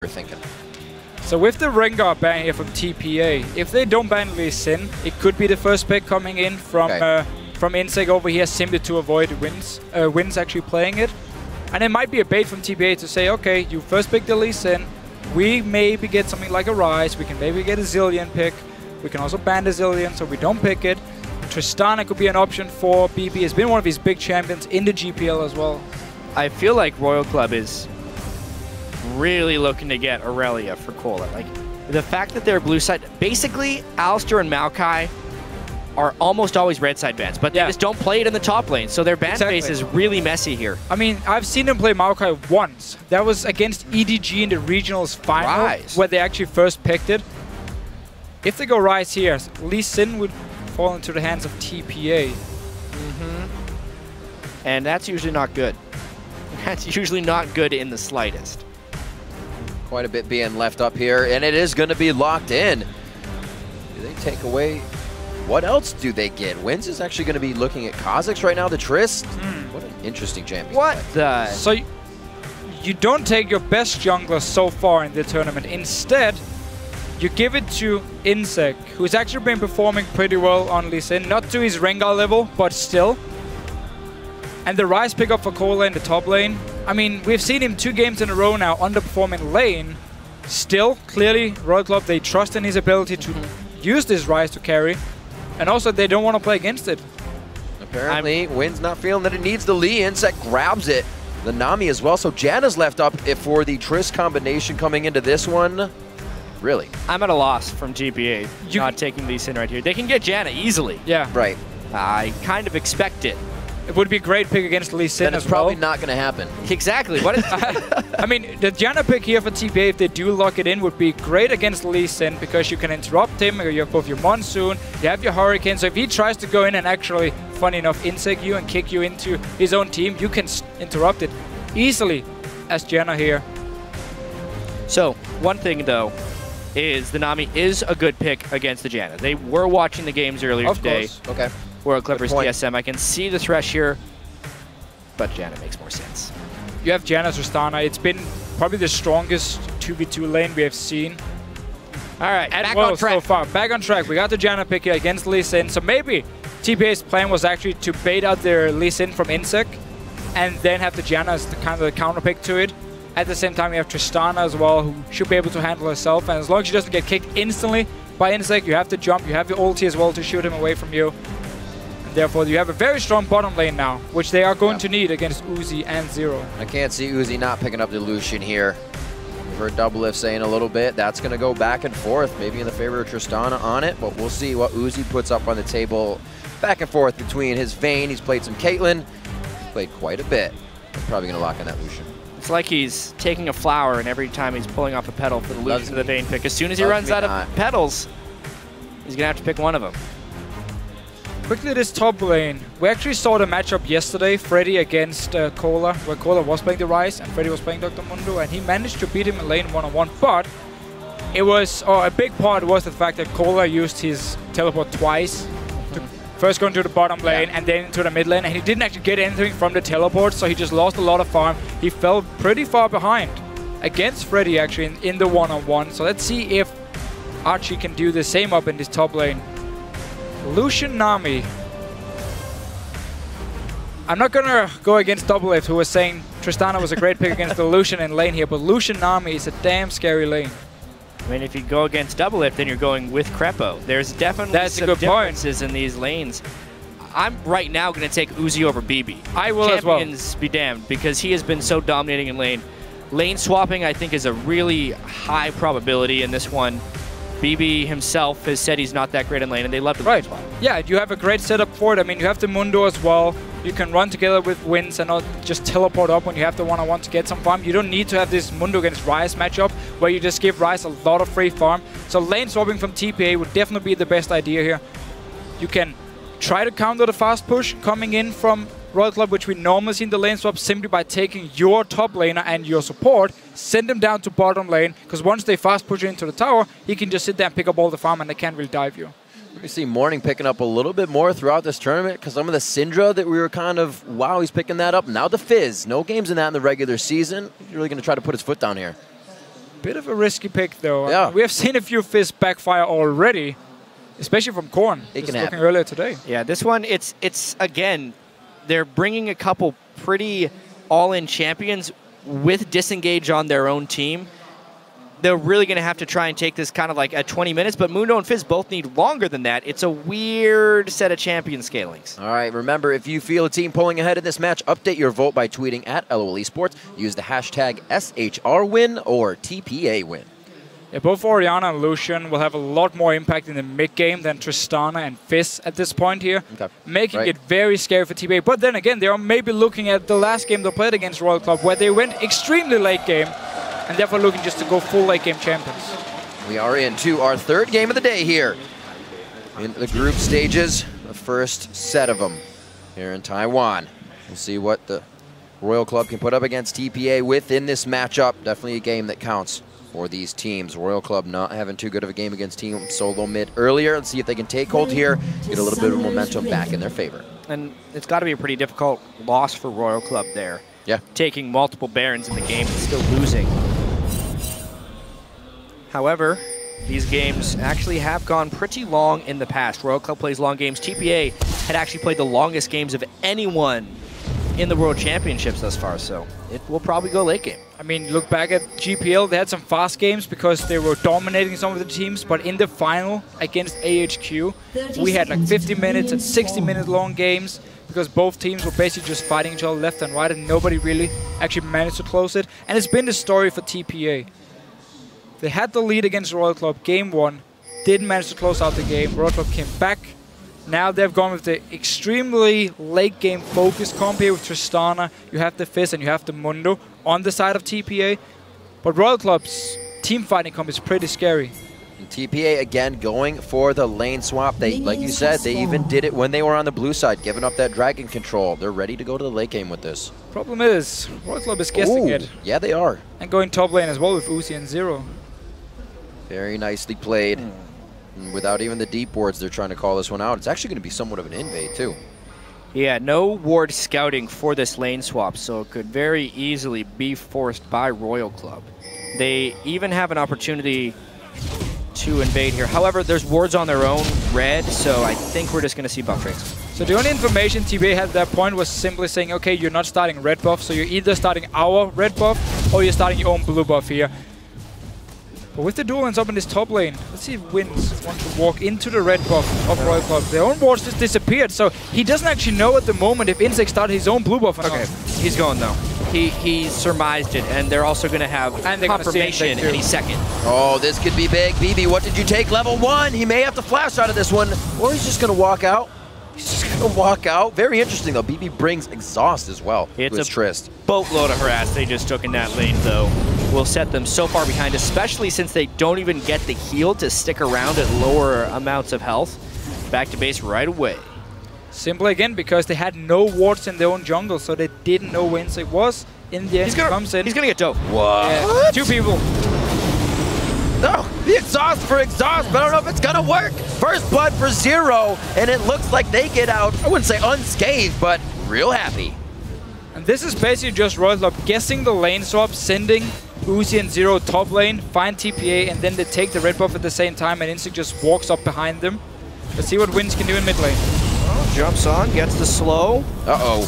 We're thinking. So with the Rengar ban here from TPA, if they don't ban Lee Sin, it could be the first pick coming in from inSec over here simply to avoid wins actually playing it. And it might be a bait from TPA to say, okay, you first pick the Lee Sin, we maybe get something like a Ryze, we can maybe get a Zillion pick, we can also ban the Zillion so we don't pick it. Tristana could be an option for bebe, has been one of his big champions in the GPL as well. I feel like Royal Club is really looking to get Aurelia for Cola. Like, the fact that they're blue side, basically, Alistar and Maokai are almost always red side bans, but they just don't play it in the top lane, so their ban base is really messy here. I mean, I've seen them play Maokai once. That was against EDG in the regionals final, where they actually first picked it. If they go Ryze here, Lee Sin would fall into the hands of TPA. And that's usually not good. That's usually not good in the slightest. Quite a bit being left up here, and it is going to be locked in. Do they take away? What else do they get? Wins is actually going to be looking at Kha'Zix right now, the Trist. What an interesting champion. What the? So you don't take your best jungler so far in the tournament. Instead, you give it to inSec, who's actually been performing pretty well on Lee Sin. Not to his Rengar level, but still. And the Ryze pickup for Cola in the top lane. I mean, we've seen him 2 games in a row now underperforming lane. Still, clearly, Royal Club, they trust in his ability to use this Ryze to carry. And also, they don't want to play against it. Apparently, Win's not feeling that it needs the Lee. inSec grabs it. The Nami as well. So Janna's left up for the Trist combination coming into this one. Really? I'm at a loss from GPA not taking Lee Sin right here. They can get Janna easily. Yeah. Right. I kind of expect it. It would be a great pick against Lee Sin as well. It's probably not going to happen. Exactly. What is I mean, the Janna pick here for TPA, if they do lock it in, would be great against Lee Sin because you can interrupt him. You have both your Monsoon, you have your Hurricane. So if he tries to go in and actually, funny enough, inSec you and kick you into his own team, you can interrupt it easily as Janna here. So, one thing though, is the Nami is a good pick against the Janna. They were watching the games earlier today. Of course. Okay. World Clippers DSM. I can see the Thresh here, but Janna makes more sense. You have Janna Tristana. It's been probably the strongest 2v2 lane we have seen. All right, back on track. So far. Back on track. We got the Janna pick here against Lee Sin. So maybe TPA's plan was actually to bait out their Lee Sin from inSec and then have the Janna as the kind of the counter pick to it. At the same time, you have Tristana as well, who should be able to handle herself. And as long as she doesn't get kicked instantly by inSec, you have to jump. You have your ulti as well to shoot him away from you. Therefore, you have a very strong bottom lane now, which they are going to need against Uzi and Zero. I can't see Uzi not picking up the Lucian here. We've heard Doublelift saying a little bit. That's going to go back and forth, maybe in the favor of Tristana on it, but we'll see what Uzi puts up on the table. Back and forth between his Vayne. He's played some Caitlyn. He's played quite a bit. He's probably going to lock in that Lucian. It's like he's taking a flower, and every time he's pulling off a petal for the Lucian of the Vayne pick. As soon as he runs out of petals, he's going to have to pick one of them. Quickly, this top lane. We actually saw the matchup yesterday, Freddy against Cola, where Cola was playing the Ryze and Freddy was playing Dr. Mundo, and he managed to beat him in lane one-on-one. But it was, a big part was the fact that Cola used his teleport twice. To first go into the bottom lane and then into the mid lane, and he didn't actually get anything from the teleport, so he just lost a lot of farm. He fell pretty far behind against Freddy actually in the one-on-one. So let's see if Achie can do the same up in this top lane. Lucian Nami. I'm not gonna go against Doublelift, who was saying Tristana was a great pick against the Lucian in lane here, but Lucian Nami is a damn scary lane. I mean, if you go against Doublelift, then you're going with Crepo. There's definitely some differences in these lanes. I'm right now going to take Uzi over bebe. I will as well. Champions be damned, because he has been so dominating in lane. Lane swapping, I think, is a really high probability in this one. bebe himself has said he's not that great in lane, and they love to lane swap. Yeah, you have a great setup for it. I mean, you have the Mundo as well. You can run together with Wins and not just teleport up when you have the one-on-one to get some farm. You don't need to have this Mundo against Ryze matchup where you just give Ryze a lot of free farm. So lane swapping from TPA would definitely be the best idea here. You can try to counter the fast push coming in from Royal Club, which we normally see in the lane swap, simply by taking your top laner and your support, send them down to bottom lane, because once they fast push into the tower, he can just sit there and pick up all the farm and they can't really dive you. We see Morning picking up a little bit more throughout this tournament, because some of the Syndra that we were kind of, wow, he's picking that up. Now the Fizz. No games in that in the regular season. He's really going to try to put his foot down here. Bit of a risky pick, though. Yeah. We have seen a few Fizz backfire already, especially from Korn. It can looking happen. earlier today. Yeah, this one, it's again, they're bringing a couple pretty all-in champions with disengage on their own team. They're really going to have to try and take this kind of like at 20 minutes, but Mundo and Fizz both need longer than that. It's a weird set of champion scalings. All right, remember, if you feel a team pulling ahead in this match, update your vote by tweeting at LOL Esports. Use the hashtag SHRWin or TPA win. Yeah, both Orianna and Lucian will have a lot more impact in the mid-game than Tristana and Fizz at this point here, making it very scary for TPA. But then again, they are maybe looking at the last game they played against Royal Club, where they went extremely late game, and therefore looking just to go full late game champions. We are into our third game of the day here in the group stages, the first set of them here in Taiwan. We'll see what the Royal Club can put up against TPA within this matchup. Definitely a game that counts for these teams. Royal Club not having too good of a game against Team Solo Mid earlier. Let's see if they can take hold here, get a little bit of momentum back in their favor. And it's got to be a pretty difficult loss for Royal Club there. Yeah. Taking multiple Barons in the game and still losing. However, these games actually have gone pretty long in the past. Royal Club plays long games. TPA had actually played the longest games of anyone in the World Championships thus far, so it will probably go late game. I mean, look back at GPL, they had some fast games because they were dominating some of the teams, but in the final against AHQ, we had like 50 minutes and 60-minute long games because both teams were basically just fighting each other left and right, and nobody really actually managed to close it. And it's been the story for TPA. They had the lead against Royal Club game 1, didn't manage to close out the game. Royal Club came back. Now they've gone with the extremely late game focus comp here with Tristana. You have the Fizz and you have the Mundo on the side of TPA. But Royal Club's team fighting comp is pretty scary. And TPA again going for the lane swap. They, like you said, they even did it when they were on the blue side, giving up that dragon control. They're ready to go to the late game with this. Problem is, Royal Club is guessing it. Yeah, they are. And going top lane as well with Uzi and Zero. Very nicely played. Without even the deep wards, they're trying to call this one out. It's actually going to be somewhat of an invade, too. Yeah, no ward scouting for this lane swap, so it could very easily be forced by Royal Club. They even have an opportunity to invade here. However, there's wards on their own red, so I think we're just going to see buff trades. So the only information TPA had at that point was simply saying, okay, you're not starting red buff, so you're either starting our red buff or you're starting your own blue buff here. But with the dual lands up in this top lane, let's see if Wins wants to walk into the red buff of Royal Club. Their own wards just disappeared, so he doesn't actually know at the moment if inSec started his own blue buff or not. He's going though. He surmised it, and they're also going to have confirmation any second. Oh, this could be big. bebe, what did you take? Level 1. He may have to flash out of this one, or he's just going to walk out. He's just going to walk out. Very interesting, though. bebe brings exhaust as well. It's a Trist. Boatload of harass they just took in that lane, though. Will set them so far behind, especially since they don't even get the heal to stick around at lower amounts of health. Back to base right away. Simply again because they had no wards in their own jungle, so they didn't know where inSec was. In the end, he comes in. He's gonna get dove. What? Yeah, 2 people. No, the exhaust for exhaust, but I don't know if it's gonna work. First blood for Zero, and it looks like they get out, I wouldn't say unscathed, but real happy. And this is basically just Royal Club guessing the lane swap, sending Uzi and Zero top lane, find TPA, and then they take the red buff at the same time, and inSec just walks up behind them. Let's see what Wins can do in mid lane. Oh, jumps on, gets the slow. Uh-oh.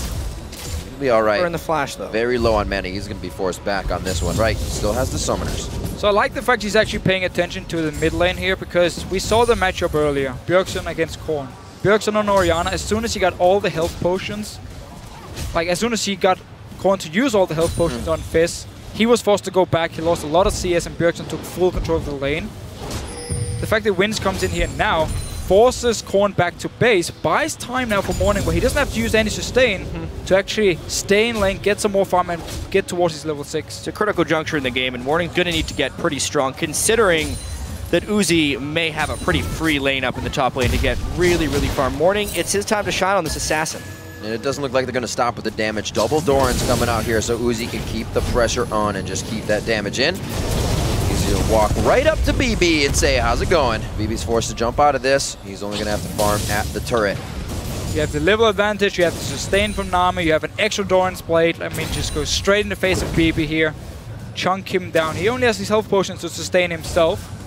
He'll be all right. We're in the flash, though. Very low on mana. He's going to be forced back on this one. Right, still has the summoners. So I like the fact he's actually paying attention to the mid lane here, because we saw the matchup earlier. Bjergsen against Korn. Bjergsen on Orianna, as soon as he got all the health potions, like as soon as he got Korn to use all the health potions on Fizz, he was forced to go back. He lost a lot of CS, and Bjergsen took full control of the lane. The fact that Wins comes in here now forces Korn back to base, buys time now for Morning, where he doesn't have to use any sustain to actually stay in lane, get some more farm, and get towards his level 6. It's a critical juncture in the game, and Morning's going to need to get pretty strong, considering that Uzi may have a pretty free lane up in the top lane to get really, really far. Morning, it's his time to shine on this assassin. And it doesn't look like they're going to stop with the damage. Double Doran's coming out here, so Uzi can keep the pressure on and just keep that damage in. He's going to walk right up to bebe and say, how's it going? bebe's forced to jump out of this. He's only going to have to farm at the turret. You have the level advantage, you have the sustain from Nami, you have an extra Doran's Blade. I mean, just go straight in the face of bebe here. chunk him down. He only has his health potions to sustain himself.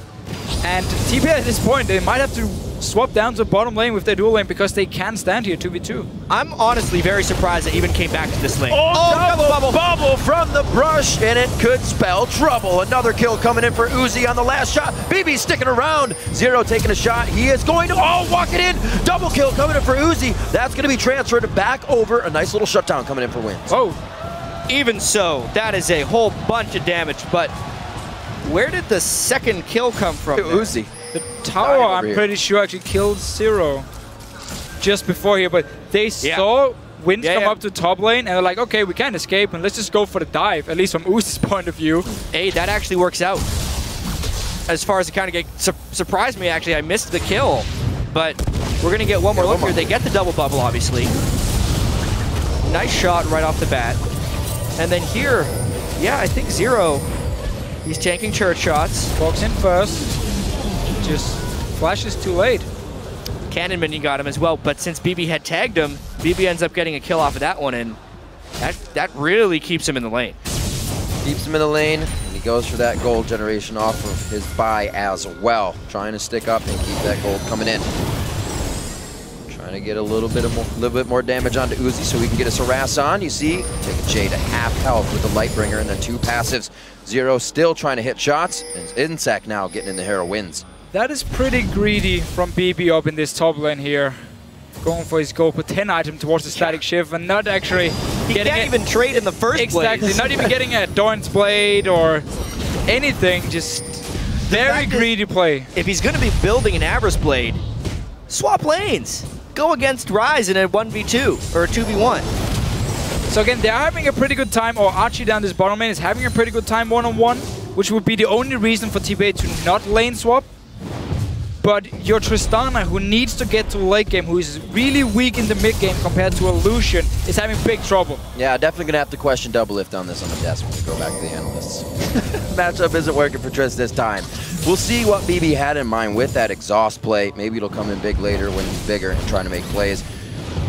And TPA at this point, they might have to swap down to bottom lane with their dual lane because they can stand here 2v2. I'm honestly very surprised they even came back to this lane. Oh, bubble from the brush, and it could spell trouble. Another kill coming in for Uzi on the last shot. bebe sticking around. Zero taking a shot. He is going to, walk it in. Double kill coming in for Uzi. That's going to be transferred back over. A nice little shutdown coming in for wins. Oh, even so, that is a whole bunch of damage, but where did the second kill come from? Uzi. The tower, I'm pretty sure, actually killed Zero just before here, but they saw Wind come up to top lane, and they're like, okay, we can't escape, and let's just go for the dive, at least from Uzi's point of view. Hey, that actually works out. As far as the counter game, surprised me, actually. I missed the kill, but we're going to get one more look here. They get the double bubble, obviously. Nice shot right off the bat. And then here, yeah, I think Zero, he's tanking church shots. Walks in first. Just flashes too late. Cannon minion got him as well, but since bebe had tagged him, bebe ends up getting a kill off of that one, and that really keeps him in the lane. Keeps him in the lane, and he goes for that gold generation off of his buy as well. Trying to stick up and keep that gold coming in. Trying to get a little bit more damage onto Uzi so we can get a harass on. You see, take a J to half health with the Lightbringer and then 2 passives. Zero still trying to hit shots, and inSec now getting in the Hero wins. That is pretty greedy from bebe up in this top lane here. Going for his gold, put 10 item towards the static shift and not actually getting it. Even trade in the first place. Exactly, not even getting a Dorn's Blade or anything, just very greedy play. If he's going to be building an Avarice Blade, swap lanes. Go against Ryze in a 1v2 or a 2v1. So again, they're having a pretty good time, or Achie down this bottom lane is having a pretty good time one-on-one, which would be the only reason for TPA to not lane swap. But your Tristana, who needs to get to the late game, who is really weak in the mid game compared to a Lucian, is having big trouble. Yeah, definitely going to have to question double lift on this on the desk when we go back to the analysts. Matchup isn't working for Trist this time. We'll see what bebe had in mind with that exhaust play. Maybe it'll come in big later when he's bigger and trying to make plays.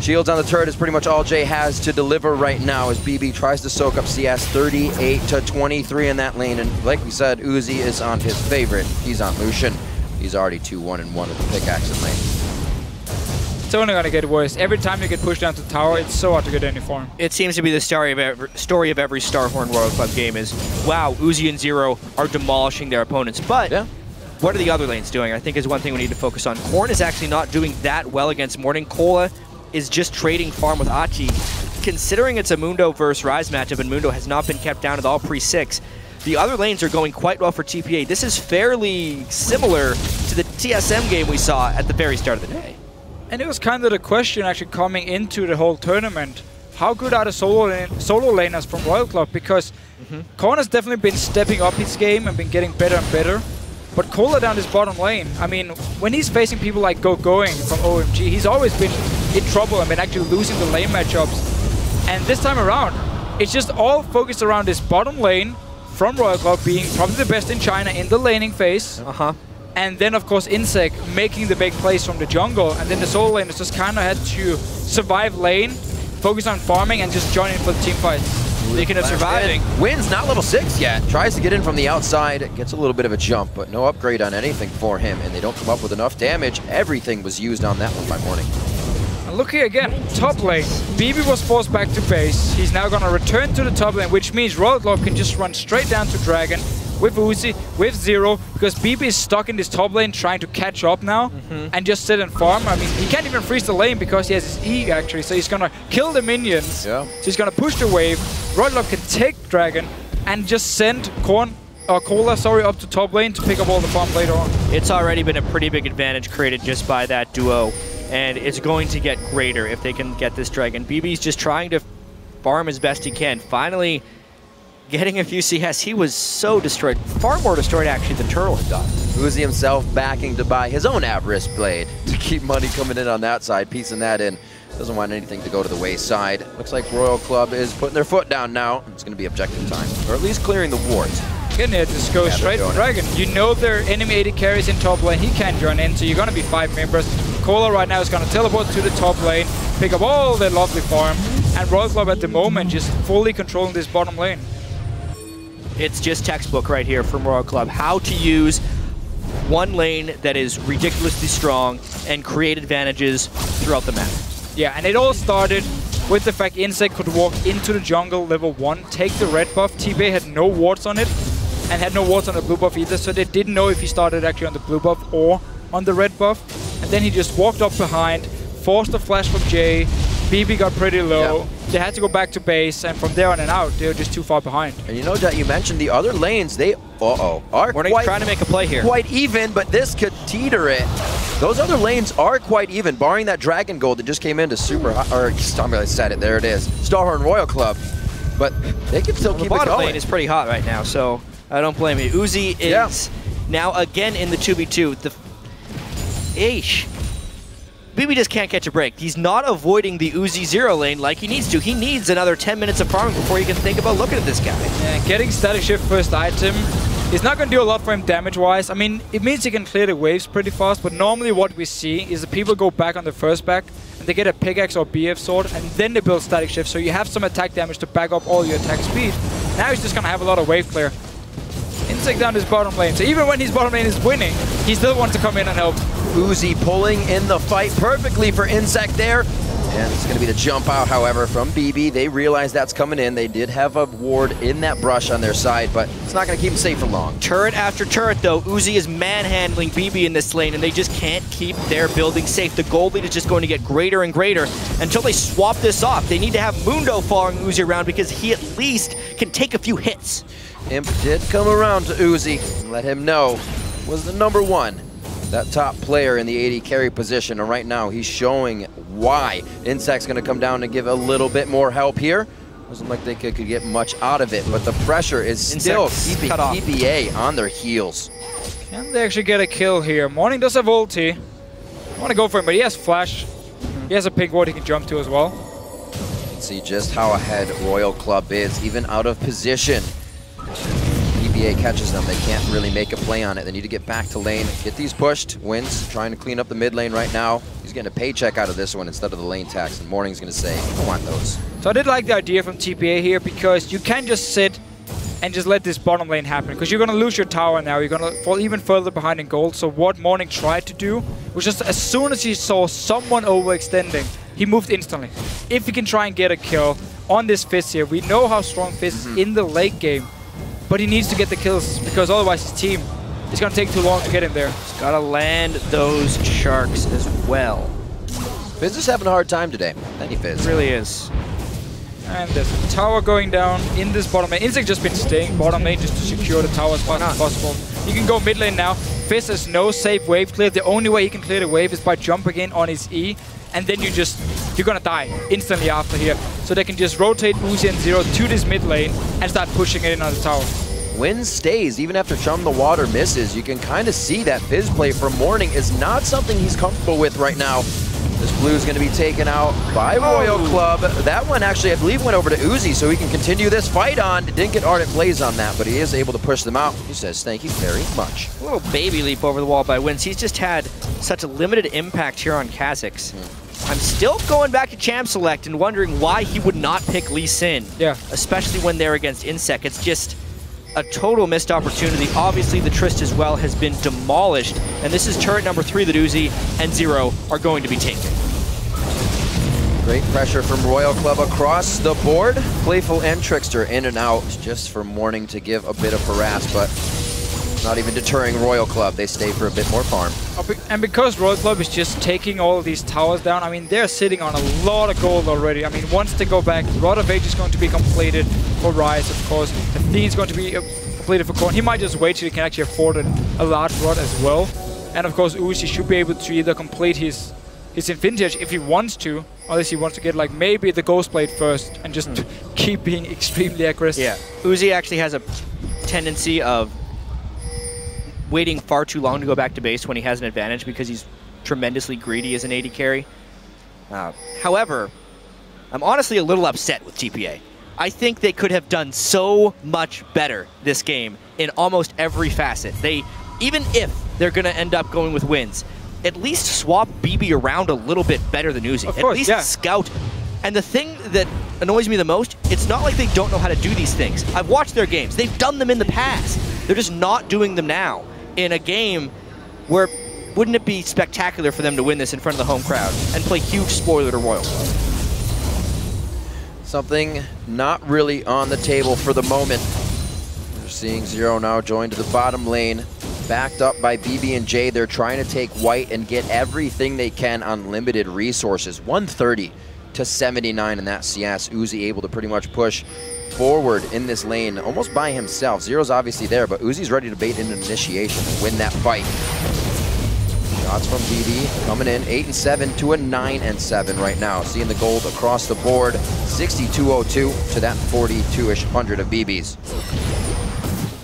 Shields on the turret is pretty much all Jay has to deliver right now as bebe tries to soak up CS 38 to 23 in that lane. And like we said, Uzi is on his favorite. He's on Lucian. He's already 2-1-1 with the pickaxe in lane. It's only going to get worse. Every time you get pushed down to tower, it's so hard to get any form. It seems to be the story of every Starhorn Royal Club game is, wow, Uzi and Zero are demolishing their opponents. But what are the other lanes doing? I think is one thing we need to focus on. Korn is actually not doing that well against Morning. Cola is just trading farm with Achie. Considering it's a Mundo versus Ryze matchup and Mundo has not been kept down at all pre-6, the other lanes are going quite well for TPA. This is fairly similar to the TSM game we saw at the very start of the day. And it was kind of the question actually coming into the whole tournament. How good are the solo laners from Royal Club? Because Korn has definitely been stepping up his game and been getting better and better. But Cola down his bottom lane, I mean, when he's facing people like Going from OMG, he's always been in trouble and been actually losing the lane matchups. And this time around, it's just all focused around this bottom lane from Royal Club being probably the best in China in the laning phase. And then, of course, inSec making the big plays from the jungle. And then the solo laners just kind of had to survive lane, focus on farming, and just join in for the team fights. Speaking of surviving. Wins not level 6 yet. Tries to get in from the outside. Gets a little bit of a jump, but no upgrade on anything for him. And they don't come up with enough damage. Everything was used on that one by Morning. And look here again, top lane. bebe was forced back to base. He's now going to return to the top lane, which means Royal Club can just run straight down to Dragon with Uzi, with Zero, because bebe is stuck in this top lane trying to catch up now and just sit and farm. I mean, he can't even freeze the lane because he has his E actually, so he's going to kill the minions. So he's going to push the wave. Royal Club can take Dragon and just send Cola up to top lane to pick up all the farm later on. It's already been a pretty big advantage created just by that duo, and it's going to get greater if they can get this Dragon. bebe's just trying to farm as best he can. Finally getting a few CS. He was so destroyed, far more destroyed actually than Turtle had done. Uzi himself backing to buy his own Avarice Blade to keep money coming in on that side, piecing that in. Doesn't want anything to go to the wayside. Looks like Royal Club is putting their foot down now. It's going to be objective time, or at least clearing the wards. Again, here, just go straight to Dragon. You know their enemy AD carries in top lane. He can't join in, so you're going to be 5 members. Cola right now is going to teleport to the top lane, pick up all their lovely farm, and Royal Club at the moment just fully controlling this bottom lane. It's just textbook right here from Royal Club. How to use one lane that is ridiculously strong and create advantages throughout the map. Yeah, and it all started with the fact inSec could walk into the jungle level 1, take the red buff. TPA had no wards on it, and had no wards on the blue buff either, so they didn't know if he started actually on the blue buff or on the red buff. And then he just walked up behind, forced a flash from Jay. bebe got pretty low. Yeah. They had to go back to base, and from there on and out, they were just too far behind. And you know, Jet, you mentioned the other lanes, they are trying to make a play here. Quite even, but this could teeter it. Those other lanes are quite even, barring that Dragon Gold that just came into super, or I said it, there it is, Starhorn Royal Club. But they can still keep it going. The bottom lane is pretty hot right now, so I don't blame you. Uzi is now again in the 2v2. bebe just can't catch a break. He's not avoiding the Uzi 0 lane like he needs to. He needs another 10 minutes of farming before he can think about looking at this guy. Yeah, getting Static Shift first item is not going to do a lot for him damage-wise. I mean, it means he can clear the waves pretty fast, but normally what we see is that people go back on the first back, and they get a pickaxe or BF sword, and then they build Static Shift, so you have some attack damage to back up all your attack speed. Now he's just going to have a lot of wave clear. inSec down his bottom lane, so even when his bottom lane is winning, he still wants to come in and help. Uzi pulling in the fight perfectly for inSec there. And it's going to be the jump out, however, from bebe. They realize that's coming in. They did have a ward in that brush on their side, but it's not going to keep them safe for long. Turret after turret, though. Uzi is manhandling bebe in this lane, and they just can't keep their building safe. The gold lead is just going to get greater and greater until they swap this off. They need to have Mundo following Uzi around because he at least can take a few hits. Imp did come around to Uzi and let him know was the #1. That top player in the AD carry position, and right now he's showing why. inSec's going to come down and give a little bit more help here. Doesn't look like they could get much out of it, but the pressure is still keeping TPA on their heels. Can they actually get a kill here? Morning does have ulti. I want to go for him, but he has flash. He has a pink ward he can jump to as well. See just how ahead Royal Club is, even out of position. TPA catches them. They can't really make a play on it. They need to get back to lane, get these pushed. Wins trying to clean up the mid lane right now. He's getting a paycheck out of this one instead of the lane tax, and Morning's going to say, I don't want those. So I did like the idea from TPA here, because you can't just sit and just let this bottom lane happen, because you're going to lose your tower now. You're going to fall even further behind in gold. So what Morning tried to do was just as soon as he saw someone overextending, he moved instantly. If he can try and get a kill on this Fizz here, we know how strong Fizz is in the late game. But he needs to get the kills, because otherwise his team is going to take too long to get in there. He's got to land those sharks as well. Fizz is having a hard time today. Any Fizz. It really is. And there's a tower going down in this bottom lane. inSec just been staying bottom lane just to secure the tower as fast as possible. He can go mid lane now. Fizz has no safe wave clear. The only way he can clear the wave is by jumping in on his E. And then you're gonna die instantly after here. So they can just rotate Uzi and Zero to this mid lane and start pushing it in on the tower. Win stays, even after Chum the Water misses. You can kind of see that Fizz play from Morning is not something he's comfortable with right now. This blue is going to be taken out by Royal Club. That one actually, I believe, went over to Uzi, so he can continue this fight on. Didn't get Ardent Blaze on that, but he is able to push them out. He says, thank you very much. A little baby leap over the wall by Wins. He's just had such a limited impact here on Kha'Zix. I'm still going back to Champ Select and wondering why he would not pick Lee Sin. Yeah. Especially when they're against inSec. It's just a total missed opportunity. Obviously, the Trist as well has been demolished, and this is turret number 3 that Uzi and Zero are going to be taking. Great pressure from Royal Club across the board. Playful and Trickster in and out just for Morning to give a bit of harass, but not even deterring Royal Club. They stay for a bit more farm. And because Royal Club is just taking all of these towers down, I mean, they're sitting on a lot of gold already. I mean, once they go back, Rod of Age is going to be completed for Ryze, of course. The Thie's going to be completed for Korn. He might just wait till he can actually afford a large rod as well. And of course, Uzi should be able to either complete his Infinity Edge if he wants to, unless he wants to get like maybe the Ghost Blade first and just keep being extremely aggressive. Yeah, Uzi actually has a tendency of waiting far too long to go back to base when he has an advantage because he's tremendously greedy as an AD carry. However, I'm honestly a little upset with TPA. I think they could have done so much better this game in almost every facet. Even if they're going to end up going with wins, at least swap bebe around a little bit better than Uzi. At least scout. And the thing that annoys me the most, it's not like they don't know how to do these things. I've watched their games. They've done them in the past. They're just not doing them now in a game where wouldn't it be spectacular for them to win this in front of the home crowd and play huge spoiler to Royal Club? Something not really on the table for the moment. We're seeing Zero now join to the bottom lane, backed up by BB and J. They're trying to take white and get everything they can on limited resources. 130 to 79 in that CS. Uzi able to pretty much push forward in this lane almost by himself. Zero's obviously there, but Uzi's ready to bait in an initiation and win that fight. Shots from BB coming in 8 and 7 to a 9 and 7 right now. Seeing the gold across the board, 62.02 to that 42-ish hundred of BB's.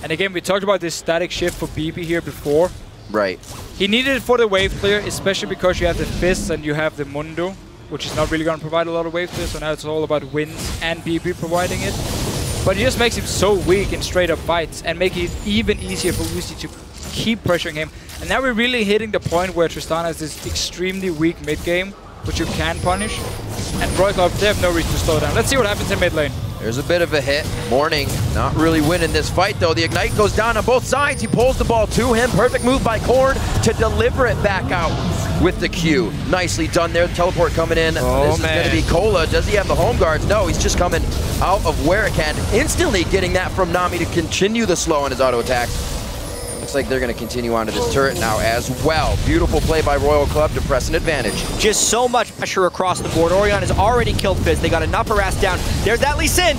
And again, we talked about this static shift for BB here before. Right. He needed it for the wave clear, especially because you have the Fizz and you have the Mundo, which is not really going to provide a lot of wave clear, so now it's all about wins and BB providing it. But it just makes him so weak in straight-up fights and make it even easier for Uzi to keep pressuring him. And now we're really hitting the point where Tristana is this extremely weak mid-game, which you can punish. And Royal Club, they have no reason to slow down. Let's see what happens in mid lane. There's a bit of a hit. Morning not really winning this fight, though. The Ignite goes down on both sides. He pulls the ball to him. Perfect move by Korn to deliver it back out with the Q. Nicely done there. The teleport coming in. Oh, this is going to be Cola. Does he have the home guards? No, he's just coming out of where it can. Instantly getting that from Nami to continue the slow on his auto attack. Looks like they're going to continue onto this turret now as well. Beautiful play by Royal Club to press an advantage. Just so much pressure across the board. Orianna has already killed Fizz. They got enough harass down. There's that Lee Sin.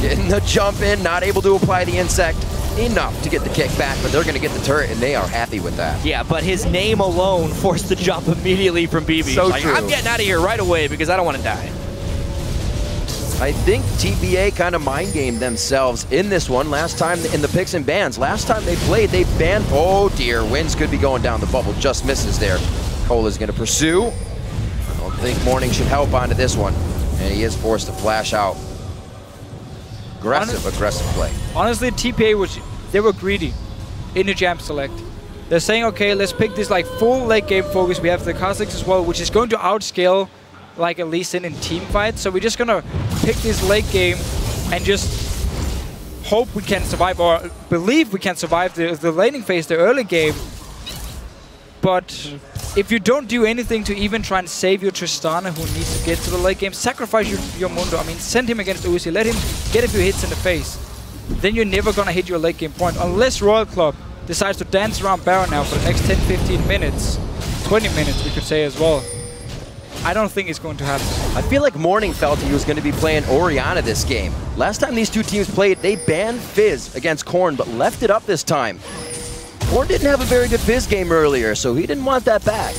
Getting the jump in, not able to apply the insect. Enough to get the kick back, but they're going to get the turret, and they are happy with that. Yeah, but his name alone forced the jump immediately from BB. So like, true. I'm getting out of here right away because I don't want to die. I think TPA kind of mind gamed themselves in this one. Last time in the picks and bans, last time they played, they banned. Oh dear, Wins could be going down. The bubble just misses there. Cola's going to pursue. I don't think Morning should help onto this one, and he is forced to flash out. Aggressive play. Honestly, TPA they were greedy in the jam select. They're saying, okay, let's pick this like full late game focus. We have the Kha'Zix as well, which is going to outscale like a Lee Sin in team fights. So we're just gonna pick this late game and just hope we can survive, or believe we can survive the laning phase, the early game. But if you don't do anything to even try and save your Tristana, who needs to get to the late game, sacrifice your Mundo. I mean, send him against Uzi, let him get a few hits in the face. Then you're never gonna hit your late game point, unless Royal Club decides to dance around Baron now for the next 10-15 minutes, 20 minutes we could say as well. I don't think it's going to happen. I feel like Morning felt he was going to be playing Orianna this game. Last time these two teams played, they banned Fizz against Korn, but left it up this time. Korn didn't have a very good Fizz game earlier, so he didn't want that back.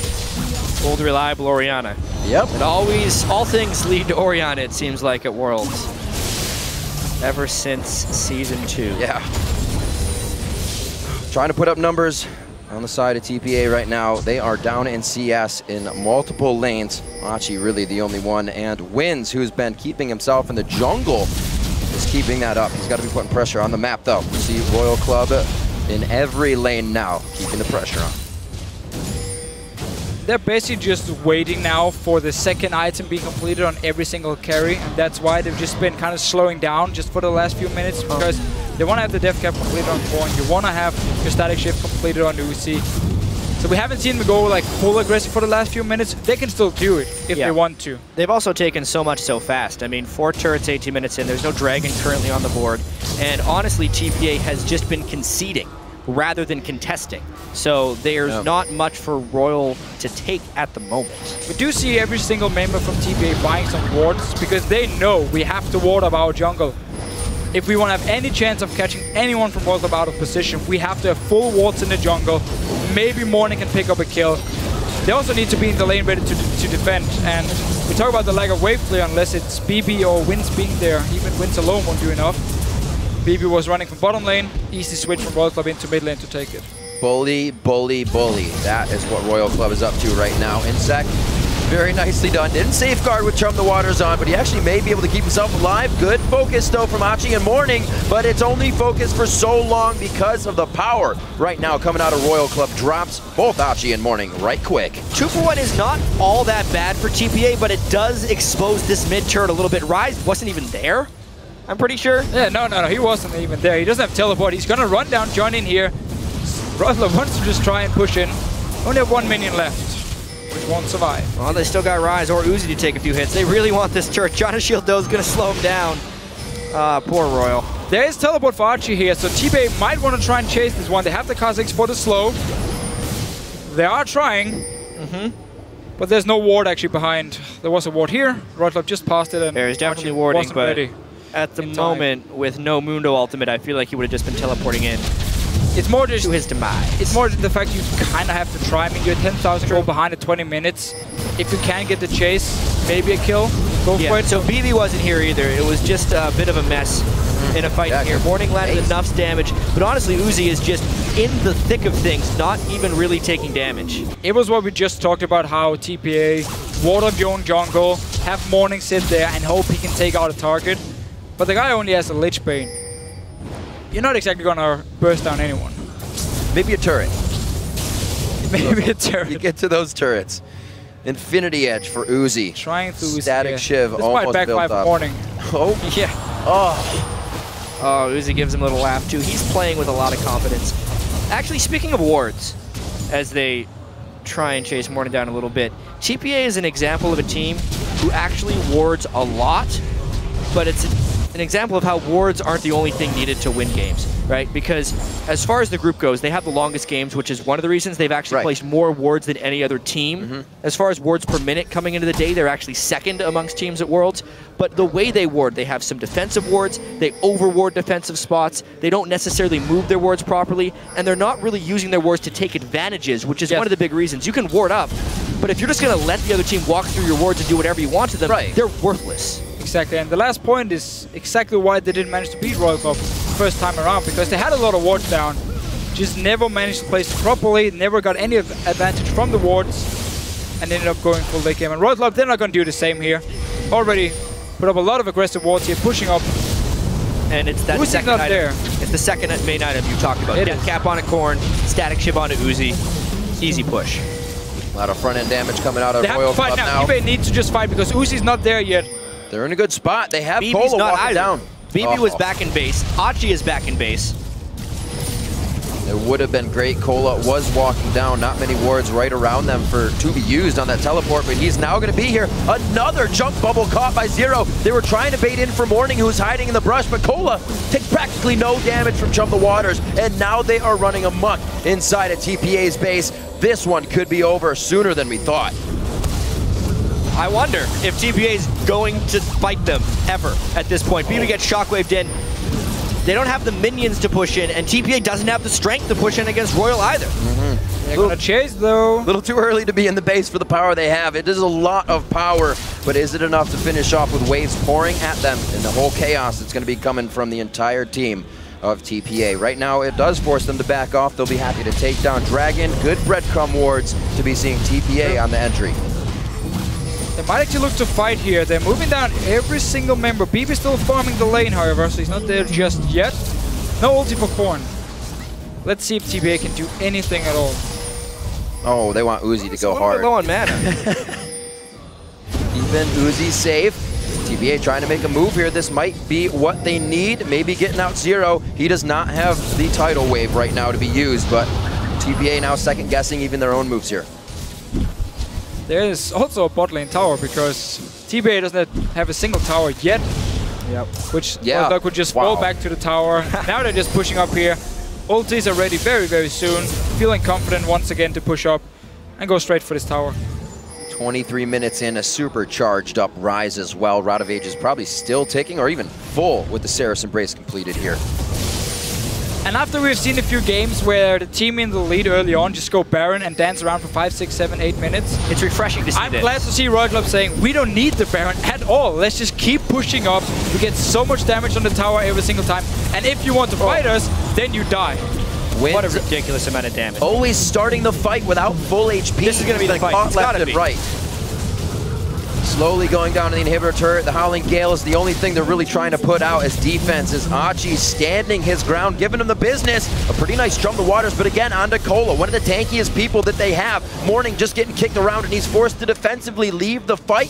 Old reliable Orianna. Yep. And always, all things lead to Orianna, it seems like, at Worlds. Ever since Season 2. Yeah. Trying to put up numbers on the side of TPA right now. They are down in CS in multiple lanes. Achie really the only one, and Wins, who's been keeping himself in the jungle, is keeping that up. He's got to be putting pressure on the map, though. See Royal Club in every lane now, keeping the pressure on. They're basically just waiting now for the second item being completed on every single carry, and that's why they've just been kind of slowing down just for the last few minutes, because they want to have the death cap completed on Korn, you want to have your static shift completed on Uzi. So we haven't seen them go like full aggressive for the last few minutes. They can still do it if they want to. They've also taken so much so fast. I mean, 4 turrets, 18 minutes in. There's no dragon currently on the board. And honestly, TPA has just been conceding rather than contesting. So there's not much for Royal to take at the moment. We do see every single member from TPA buying some wards because they know we have to ward up our jungle. If we want to have any chance of catching anyone from Royal Club out of position, we have to have full wards in the jungle. Maybe Morning can pick up a kill. They also need to be in the lane ready to defend. And we talk about the lack of wave clear unless it's BB or Wins being there. Even Wins alone won't do enough. BB was running from bottom lane. Easy switch from Royal Club into mid lane to take it. Bully, bully, bully. That is what Royal Club is up to right now. inSec Very nicely done. Didn't safeguard with Chum the Waters on, but he actually may be able to keep himself alive. Good focus, though, from Achie and Morning, but it's only focused for so long because of the power. Right now, coming out of Royal Club, drops both Achie and Morning right quick. 2-for-1 is not all that bad for TPA, but it does expose this mid turret a little bit. Ryze wasn't even there, I'm pretty sure. Yeah, no, he wasn't even there. He doesn't have teleport. He's gonna run down, join in here. Royal wants to just try and push in. Only have 1 minion left, which won't survive. Well, they still got Ryze or Uzi to take a few hits. They really want this turret. Janna's shield, though, is going to slow him down. Poor Royal. There is teleport for Achie here, so TPA might want to try and chase this one. They have the Kha'Zix for the slow. They are trying, but there's no ward actually behind. There was a ward here. Royal Club just passed it, and there's definitely Achie warding, wasn't but ready at the moment, with no Mundo ultimate, I feel like he would have just been teleporting in. It's more just to his demise. It's more the fact you kind of have to try. I mean, you're 10,000 gold behind at 20 minutes. If you can get the chase, maybe a kill, go for it. So bebe wasn't here either. It was just a bit of a mess in a fight here. Morning landed enough damage, but honestly, Uzi is just in the thick of things, not even really taking damage. It was what we just talked about, how TPA ward up your own jungle, have Morning sit there and hope he can take out a target. But the guy only has a Lich Bane. You're not exactly gonna burst down anyone. Maybe a turret. Maybe a turret. You get to those turrets. Infinity Edge for Uzi. Trying to Static Shiv this almost might backfire built up. for Morning. Oh. Yeah. Oh, Uzi gives him a little laugh too. He's playing with a lot of confidence. Actually, speaking of wards, as they try and chase Morning down a little bit, TPA is an example of a team who actually wards a lot, but it's an example of how wards aren't the only thing needed to win games, right? Because as far as the group goes, they have the longest games, which is one of the reasons they've actually placed more wards than any other team. As far as wards per minute coming into the day, they're actually second amongst teams at Worlds. But the way they ward, they have some defensive wards, they overward defensive spots, they don't necessarily move their wards properly, and they're not really using their wards to take advantages, which is one of the big reasons. You can ward up, but if you're just going to let the other team walk through your wards and do whatever you want to them, they're worthless. Exactly, and the last point is exactly why they didn't manage to beat Royal Club first time around, because they had a lot of wards down, just never managed to place it properly, never got any advantage from the wards, and ended up going full late game. And Royal Club, they're not going to do the same here. Already put up a lot of aggressive wards here, pushing up. And it's that second item. There. It's the second main item you talked about. Death Cap on a Corn, Static Shiv on a Uzi. Easy push. A lot of front-end damage coming out of Royal Club now. TPA needs to just fight because Uzi's not there yet. They're in a good spot. They have bebe's Cola walking down. bebe was back in base. Achie is back in base. It would have been great. Cola was walking down. Not many wards right around them to be used on that teleport, but he's now going to be here. Another jump bubble caught by Zero. They were trying to bait in for Morning, who's hiding in the brush, but Cola takes practically no damage from Chum the Waters, and now they are running amok inside of TPA's base. This one could be over sooner than we thought. I wonder if TPA is going to fight them ever at this point. bebe gets shockwaved in. They don't have the minions to push in, and TPA doesn't have the strength to push in against Royal either. They're going to chase, though. A little too early to be in the base for the power they have. It is a lot of power, but is it enough to finish off with waves pouring at them and the whole chaos that's going to be coming from the entire team of TPA? Right now, it does force them to back off. They'll be happy to take down Dragon. Good breadcrumb wards to be seeing TPA on the entry. They might actually look to fight here. They're moving down every single member. bebe's still farming the lane, however, so he's not there just yet. No ulti for Corn. Let's see if TPA can do anything at all. Oh, they want Uzi to go hard. Low on mana. Even Uzi safe. TPA trying to make a move here. This might be what they need. Maybe getting out Zero. He does not have the tidal wave right now to be used, but TPA now second guessing even their own moves here. There is also a bot lane tower because TPA doesn't have a single tower yet. Which could just fall back to the tower. Now they're just pushing up here. Ultis are ready very, very soon. Feeling confident once again to push up and go straight for this tower. 23 minutes in, a super charged up Ryze as well. Rod of Age is probably still ticking or even full with the Saracen Brace completed here. And after we've seen a few games where the team in the lead early on just go Baron and dance around for 5, 6, 7, 8 minutes, it's refreshing to see I'm glad to see Royal Club saying, we don't need the Baron at all. Let's just keep pushing up. We get so much damage on the tower every single time. And if you want to fight us, then you die. What a ridiculous amount of damage. Always starting the fight without full HP. This is going to be the fight. It's left and right. Slowly going down to the inhibitor turret. The Howling Gale is the only thing they're really trying to put out as defense. As Achie standing his ground, giving him the business. A pretty nice drum to waters, but again, onto Cola, one of the tankiest people that they have. Morning just getting kicked around, and he's forced to defensively leave the fight.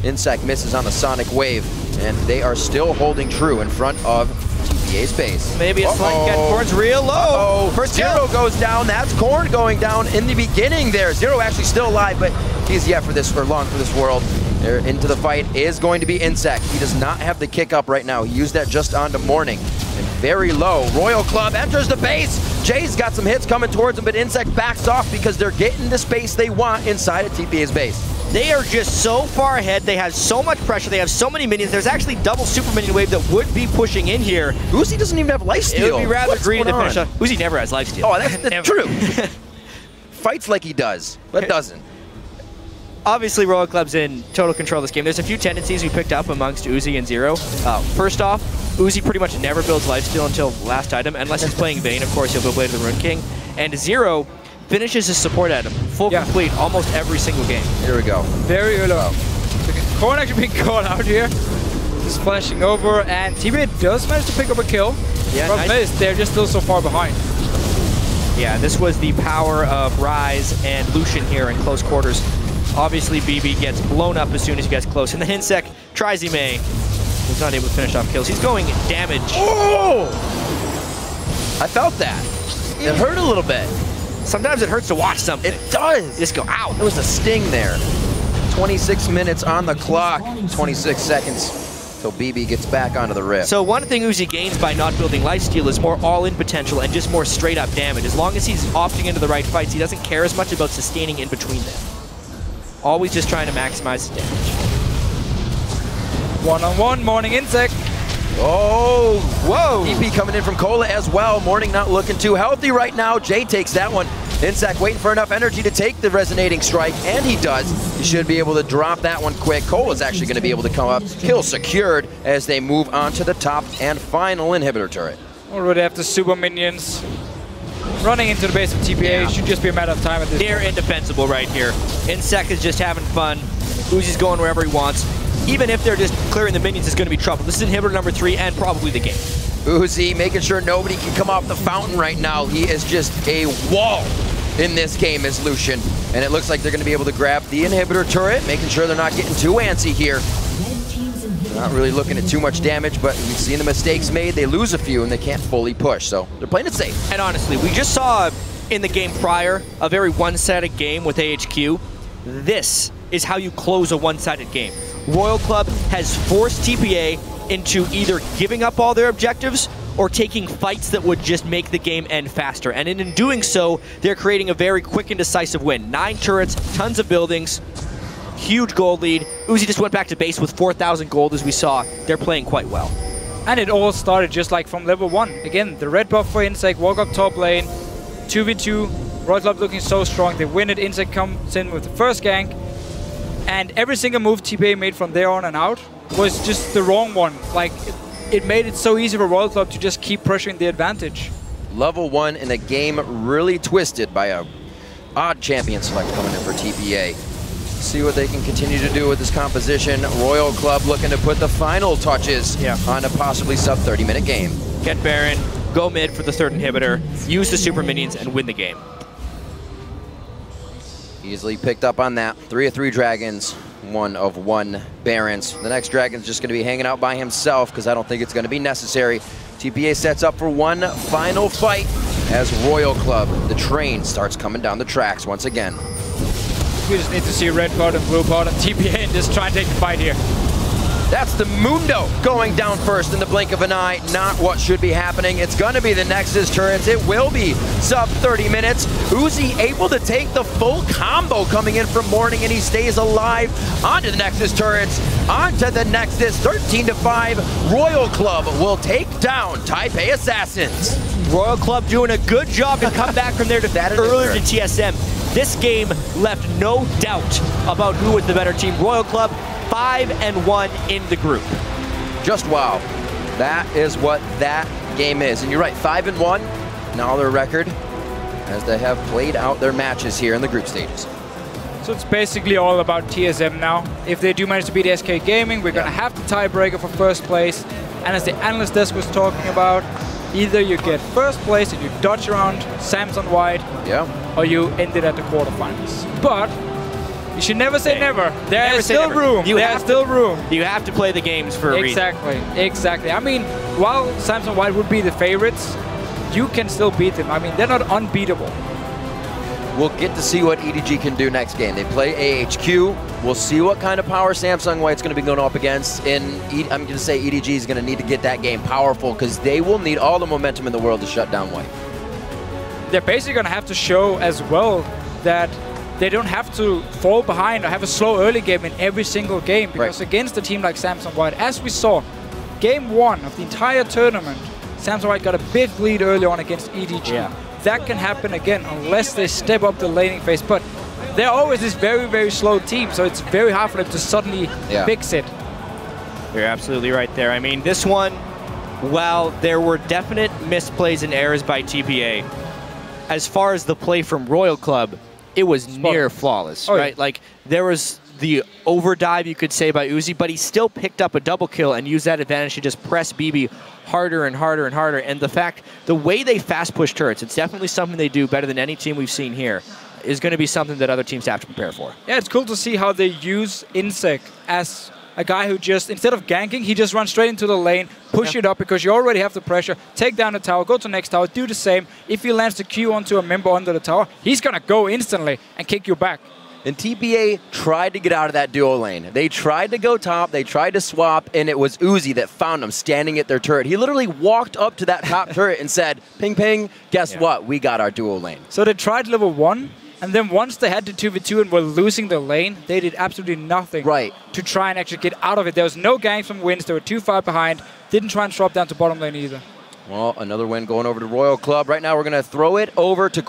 inSec misses on the Sonic Wave, and they are still holding true in front of TPA's base. Maybe a slight get Corn's real low. First Zero goes down. That's Corn going down in the beginning there. Zero actually still alive, but he's yet for this, or long for this world. There into the fight is going to be inSec. He does not have the kick up right now. He used that just onto Morning. And very low. Royal Club enters the base. Jay's got some hits coming towards him, but inSec backs off because they're getting the space they want inside of TPA's base. They are just so far ahead. They have so much pressure. They have so many minions. There's actually double super minion wave that would be pushing in here. Uzi doesn't even have lifesteal. It would be rather greedy to finish on? up. Uzi never has lifesteal. Oh, that's true. Fights like he does, but doesn't. Obviously, Royal Club's in total control of this game. There's a few tendencies we picked up amongst Uzi and Zero. First off, Uzi pretty much never builds lifesteal until last item, unless he's playing Vayne. Of course, he'll build Blade of the Rune King. And Zero finishes his support item full complete almost every single game. Here we go. Very low. Corn actually being caught out here. Just flashing over, and TPA does manage to pick up a kill. Yeah, Problem is, they're just still so far behind. Yeah, this was the power of Ryze and Lucian here in close quarters. Obviously, bebe gets blown up as soon as he gets close, and the inSec tries he may. He's not able to finish off kills. He's going damage. Oh! I felt that. It hurt a little bit. Sometimes it hurts to watch something. It does. Just go, ow. There was a sting there. 26 minutes on the clock. 26 seconds till bebe gets back onto the rift. So one thing Uzi gains by not building lifesteal is more all-in potential and just more straight-up damage. As long as he's opting into the right fights, he doesn't care as much about sustaining in between them. Always just trying to maximize his damage. One-on-one, Morning inSec. Oh, whoa. TP coming in from Cola as well. Morning not looking too healthy right now. Jay takes that one. inSec waiting for enough energy to take the resonating strike, and he does. He should be able to drop that one quick. Cola's actually going to be able to come up. Kill secured as they move on to the top and final inhibitor turret. Already have the super minions running into the base of TPA. Should just be a matter of time at this They're point. indefensible right here. inSec is just having fun. Uzi's going wherever he wants. Even if they're just clearing the minions, it's going to be trouble. This is inhibitor number 3 and probably the game. Uzi making sure nobody can come off the fountain right now. He is just a wall in this game as Lucian. And it looks like they're going to be able to grab the inhibitor turret, making sure they're not getting too antsy here. Not really looking at too much damage, but we've seen the mistakes made. They lose a few and they can't fully push, so they're playing it safe. And honestly, we just saw in the game prior a very one-sided game with AHQ. This is how you close a one-sided game. Royal Club has forced TPA into either giving up all their objectives or taking fights that would just make the game end faster. And in doing so, they're creating a very quick and decisive win. 9 turrets, tons of buildings, huge gold lead. Uzi just went back to base with 4,000 gold, as we saw. They're playing quite well. And it all started just like from level 1. Again, the red buff for inSec, walk up top lane, 2v2, Royal Club looking so strong. They win it, inSec comes in with the first gank. And every single move TPA made from there on and out was just the wrong one. Like, it made it so easy for Royal Club to just keep pressuring the advantage. Level 1 in a game really twisted by a odd champion select coming in for TPA. See what they can continue to do with this composition. Royal Club looking to put the final touches on a possibly sub 30-minute game. Get Baron, go mid for the 3rd inhibitor, use the super minions, and win the game. Easily picked up on that. 3 of 3 dragons, 1 of 1 barons. The next dragon's just going to be hanging out by himself because I don't think it's going to be necessary. TPA sets up for one final fight as Royal Club, the train, starts coming down the tracks once again. We just need to see red part and blue part and TPA and just try and take the fight here. That's the Mundo going down first in the blink of an eye. Not what should be happening. It's going to be the Nexus turrets. It will be sub 30 minutes. Uzi able to take the full combo coming in from Morning, and he stays alive. Onto the Nexus turrets. Onto the Nexus. 13-5. Royal Club will take down Taipei Assassins. Royal Club doing a good job to come back from their defeat earlier to TSM. This game left no doubt about who was the better team. Royal Club 5-1 in the group. Just wow. That is what that game is. And you're right, 5-1. Now their record as they have played out their matches here in the group stages. So it's basically all about TSM now. If they do manage to beat SK Gaming, we're going to have the tiebreaker for first place. And as the analyst desk was talking about, either you get first place and you dodge around Samsung White, or you end it at the quarterfinals. But you should never say never. There is still room. There's still room. You have to play the games for a reason. Exactly. I mean, while Samsung White would be the favorites, you can still beat them. I mean, they're not unbeatable. We'll get to see what EDG can do next game. They play AHQ. We'll see what kind of power Samsung White's going to be going up against. And I'm going to say EDG is going to need to get that game powerful because they will need all the momentum in the world to shut down White. They're basically going to have to show as well that they don't have to fall behind or have a slow early game in every single game. Because against a team like Samsung White, as we saw, game 1 of the entire tournament, Samsung White got a big lead early on against EDG. Yeah. That can happen again unless they step up the laning phase. But they're always this very, very slow team, so it's very hard for them to suddenly fix it. You're absolutely right there. I mean, this one, while there were definite misplays and errors by TPA, as far as the play from Royal Club, it was near flawless, right? Like, there was the overdive, you could say, by Uzi, but he still picked up a double kill and used that advantage to just press bebe harder and harder and harder. And the way they fast push turrets, it's definitely something they do better than any team we've seen here, is going to be something that other teams have to prepare for. Yeah, it's cool to see how they use inSec as a guy who just, instead of ganking, he just runs straight into the lane, push it up because you already have the pressure, take down the tower, go to the next tower, do the same. If he lands the Q onto a member under the tower, he's going to go instantly and kick you back. And TPA tried to get out of that duo lane. They tried to go top, they tried to swap, and it was Uzi that found them standing at their turret. He literally walked up to that top turret and said, ping, ping, guess what? We got our duo lane. So they tried level 1, and then once they had the 2v2 and were losing the lane, they did absolutely nothing to try and actually get out of it. There was no ganks from wins, they were too far behind, didn't try and swap down to bottom lane either. Well, another win going over to Royal Club. Right now we're going to throw it over to